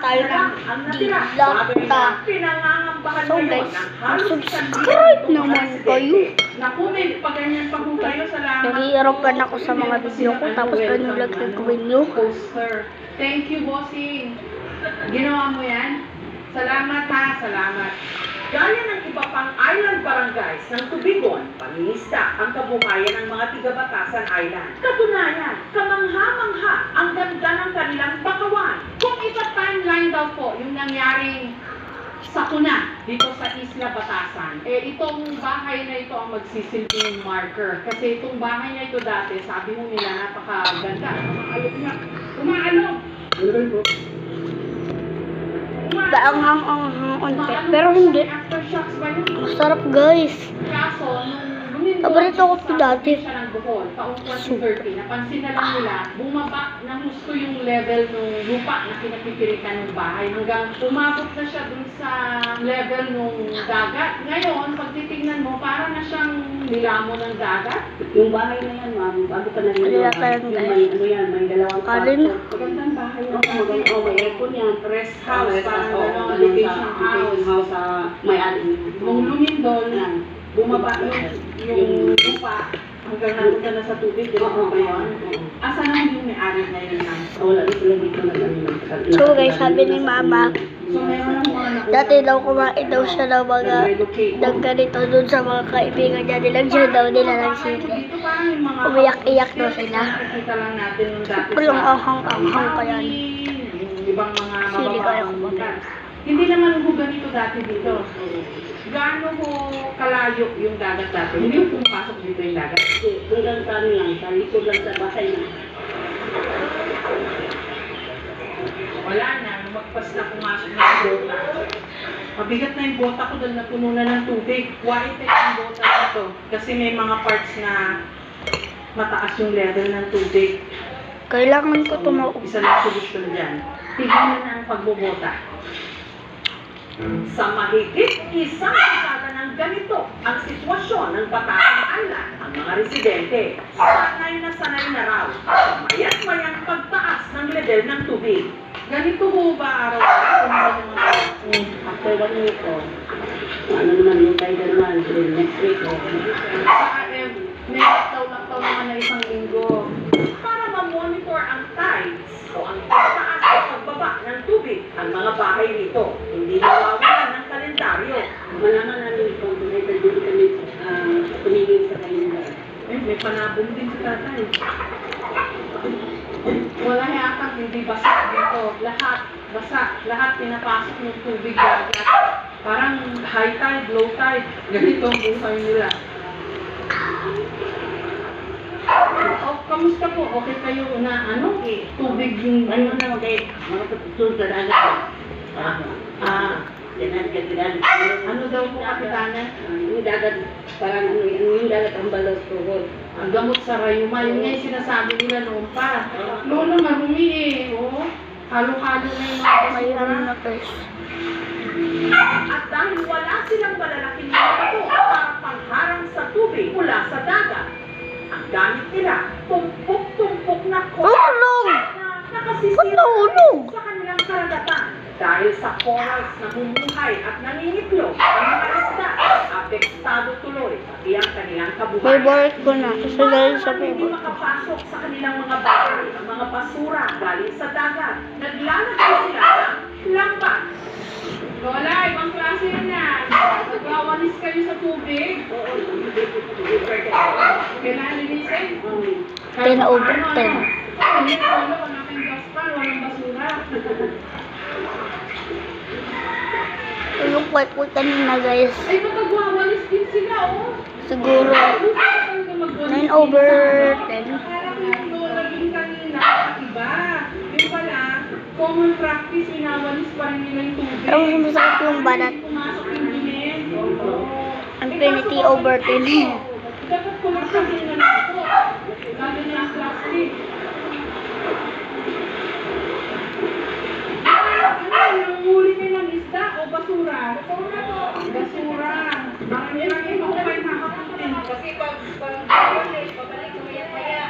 tayo ng dilata. Pinangangambahan So ngayon guys, ng halos subscribe naman kayo. Naku, may paganyan pa po kayo. Salamat. Nag-iirapan ako sa mga video ko, tapos ganun lang gagawin nyo. Poster. Thank you, bossing. Ginawa mo yan? Salamat ha, salamat. Gaya ng iba pang island barangays ng Tubigon, panginista ang kabuhayan ng mga tiga-Batasan Island. Katunayan, kamangha-mangha ang ganda ng kanilang bakawan. Kung iba timeline daw po yung nangyaring sa Kuna, dito sa Isla Batasan, itong bahay na ito ang magsisilbing marker. Kasi itong bahay na ito dati, sabi mo nila, napakaganda. Umaalog na. Umaalog! Baanghang-anghang unti, pero hindi. Aftershocks ba yun? Masarap guys. Kaso, nung lumindol, Paborito ko ito dati. siya ng Bohol, taong 2013, napansin na lang nila, bumaba ng gusto yung level ng lupa na pinapipiritan ng bahay hanggang umabot na siya dun sa level ng dagat. Ngayon, pag titignan mo, para na siyang nilamo ng dagat. Yung bahay na yan, ma'am, bago pa na rin Wala yung tayong may, ano yan, may dalawang Kalin. Magandang bahay Oo, maganda. Oh, may aircon yan. Rest house, parang gano'ng sa vacation house. house sa may aling. Nung lumindol, Yan. bumaba yung lupa hanggang napunta na sa tubig. Ganun ba yun? Asa naman yung may-ari na yun lang? Wala din sila dito na So guys, sabi ni mama, So meron ng mga nakuha. dati daw kumain daw siya ng mga ng ganito dun sa mga kaibigan niya. Nilagyan daw nila ng sili. Umiyak-iyak daw sila. Nakikita lang natin yung dati Walang sa ahang-ahang pa yan. yung ibang mga Sili kaya mababaong ko lugar. Hindi naman ho ganito dati dito. Gaano ho kalayo yung dagat dati? Hindi yung pumapasok dito yung dagat. Hanggang sa ano lang, sa likod lang sa bahay na. Wala na, lumagpas na pumasok na yung bota. Mabigat na yung bota ko dahil napuno na ng tubig. White ang bota nito. Kasi may mga parts na mataas yung level ng tubig. Kailangan ko tumao. Isa lang solusyon dyan. Tignan na ang pagbubota. Sa mahigit isang dekada ng ganito ang sitwasyon ng Batasan Island, ang mga residente, sanay na raw sa mayat-mayang pagtaas ng level ng tubig. Ganito ho ba araw-araw? After 1 week, ano naman yung tayo naman, next week, May laktaw-laktaw naman na isang linggo. Para ma-monitor ang tides o ang pagtaas o pagbaba ng tubig, ang mga bahay nito, hindi nawawalan ng kalendaryo. malaman namin kung may pwede kami tumigil sa kanila. May panabong din si tatay. Wala yata hindi basa dito. Lahat, basa. Lahat pinapasok ng tubig dagat. Parang high tide, low tide. Ganito ang buhay nila. Oh, kamusta po? Okay kayo na tubig yung Ano naman kayo, mga tutulog sa dagat. ano daw po kapitana? Yung dagat, parang ano, yung dagat ang balos ko. Ang gamot sa rayuma. Yung nga yung sinasabi nila noon pa. Lolo, marumi eh. Oh. Halo-halo na yung mga May basura. ano na guys. At dahil wala silang malalaking bato para pangharang sa tubig mula sa dagat, ang gamit nila, tumpok-tumpok na Tulong! na nakasisira Tulong! sa kanilang karagatan. Dahil sa corals na bumuhay at nangingitlog ang mga isda, apektado tuloy pati ang kanilang kabuhayan. Favorite ko na. Isa dahil sa Hindi favorite ko. makapasok sa kanilang mga bahay ang mga basura galing sa dagat. Naglalagay sila ng lambat. Lola, ibang klase yan. Nagwawalis kayo sa tubig. Kailangan linisin. 10 over 10. Hindi ko alam, wala kayong gaspal, walang basura. Ito yung kwek-kwek kanina guys. Ay, nagwawalis din sila, oh. Siguro 9 over 10. Parang yung lola din kanina, iba. Yung pala, common practice, inawalis pa rin nila yung tubig. Pero mas masakit yung balat. Pumasok yung bilis. Infinity over 10. Dapat kumaksak nila na ito. Lalo na yung plastic. Nanguhuli kayo ng isda o basura? Basura to. Basura. Marami-rami mo kayo nakakaputin. Kasi pag babalik kumaya-maya.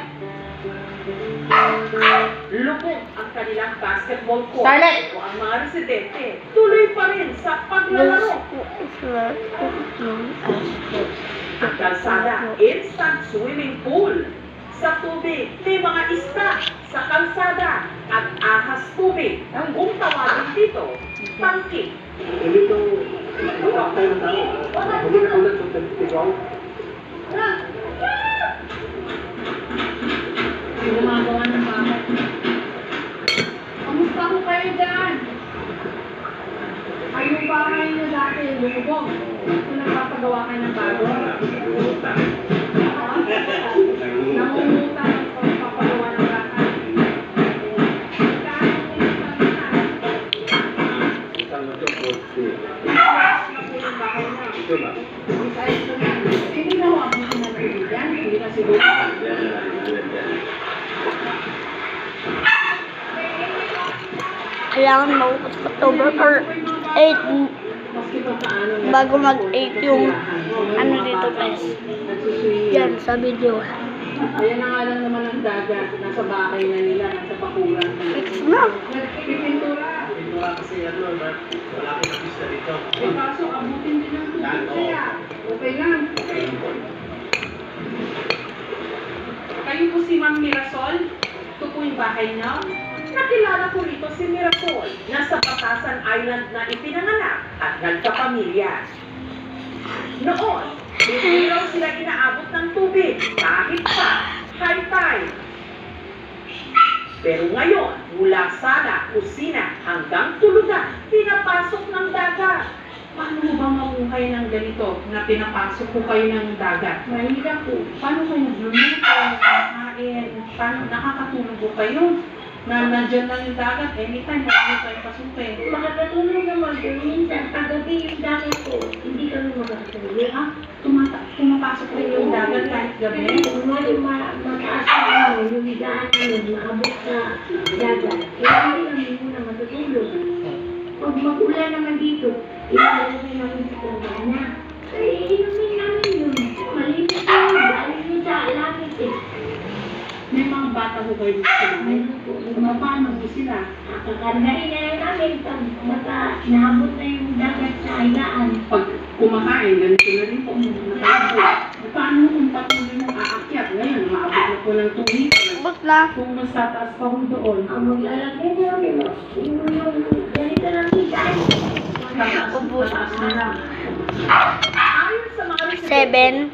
Lubog ang kanilang basketball court. O ang ang mga residente tuloy pa rin sa paglalaro. Ang kalsada, instant swimming pool. Sa tubig, may mga isda sa kalsada at ahas tubig. Kung tawagin dito, tangki. Dito, tayo ng tao. Hindi na ulit sa tagtigaw. Gumagawa ng bahay. Kamusta ko kayo dyan? Ay, yung bahay nyo dati, lumubog. Kung nagpapagawa kayo ng bago. Nangungutang ang pagpapagawa ng bahay. Isang ito po. Ito ba? Hindi na ako ang sinabili dyan. Hindi na siguro. Kailangan maubos October or 8 bago mag-8 yung ano dito guys. Yan sa video. Ayan na nga lang naman ang dagat. Nasa bahay na nila. Nasa pakuran. It's na. Pipintura. Pintura kasi ano, wala akong napista dito. Eh kaso abutin din ng tubig kaya. Okay lang. Kayo po si Ma'am Mirasol? Ito po yung bahay niyo? Nakilala ko rito si Mirasol. Nasa Batasan Island na ipinanganak at nagkapamilya. Noon, hindi raw sila inaabot ng tubig kahit pa high tide. Pero ngayon, mula sala, kusina hanggang tulugan, pinapasok ng dagat. Paano mo ba mabuhay ng ganito na pinapasok ko kayo ng dagat? Mahirap po. Paano kayo nagluluto, kakain? Paano nakakatulog po kayo? Na nandyan lang yung dagat, anytime huwag kayo pasukin. Makakatulog naman doon. Minsan, paggabi yung dagat ko, hindi kami makakatulog. Ha? Pumapasok rin yung dagat kahit gabi? Kung mataas na yung higaan namin, maabot sa dagat, kaya hindi kami muna matutulog. Pag mag-ulan naman dito, ilalagay namin sa kagana. Kaya inumin namin yun. Malinis yun. Galing yun sa langit eh. May mga bata ko kayo dito sa bahay. Paano po sila? Kakandahin na lang namin pag naabot na yung dagat sa higaan. Pag kumakain, ganito na rin po. Nakaibo. Paano kung patuloy mong aakyat? Ngayon, maabot na po ng tubig. Ubos na. Kung mas tataas pa ko doon. Ang maglalagay na namin, yung ganito lang higaan. Tataas na lang. Ayon sa mga 7.